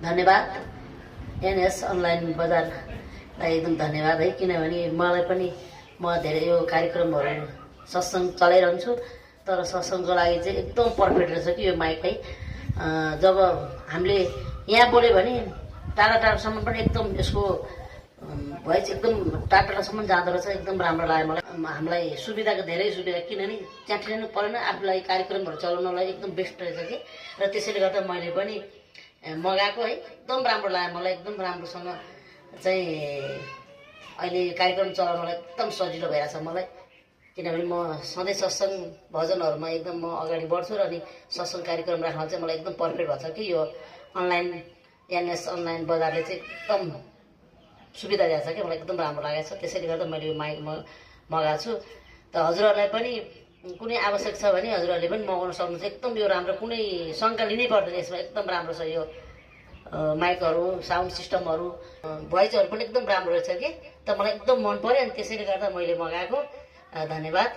धन्यवाद NS online बजारलाई एकदम धन्यवाद है, किनभने मलाई पनि म धेरै यो कार्यक्रमहरू सत्सङ्ग चलाइरहन्छु, तर सत्सङ्गको लागि चाहिँ एकदम पर्फेक्ट रहेछ कि यो माइक है। जब हामीले यहाँ बोल्यो भने टाढा टाढासम्म पनि एकदम यसको भोइस एकदम टाढासम्म जाँदो रहेछ, एकदम राम्रो लाग्यो मलाई। हामीलाई सुविधाको धेरै सुविधा, किनभने च्याटिनु परेन, आफूलाई कार्यक्रमहरू चलाउनलाई एकदम बेस्ट रहेछ कि। र त्यसैले गर्दा मैले पनि मगाएको है, एकदम राम्रो लाग्यो मलाई, एकदम राम्रोसँग चाहिँ अहिले कार्यक्रम चलाउनलाई एकदम सजिलो भइरहेछ मलाई, किनभने म सधैँ सत्सङ्ग भजनहरूमा एकदम म अगाडि बढ्छु र अनि सत्सङ्ग कार्यक्रम राख्न चाहिँ मलाई एकदम पर्फेक्ट भएको छ कि यो अनलाइन एनएस अनलाइन बजारले चाहिँ एकदम सुविधा दिएको छ कि मलाई एकदम राम्रो लागेको छ। त्यसैले गर्दा मैले यो माइक मगाएको छु। त हजुरहरूलाई पनि कुनै आवश्यक छ भने हजुरहरूले पनि मगाउन सक्नुहुन्छ। एकदम यो राम्रो, कुनै शङ्का लिनै पर्दैन यसमा, एकदम राम्रो छ यो माइकहरू, साउन्ड सिस्टमहरू, भोइसहरू पनि एकदम राम्रो रहेछ कि। त मलाई एकदम मन पर्यो अनि त्यसैले गर्दा मैले मगाएको। धन्यवाद।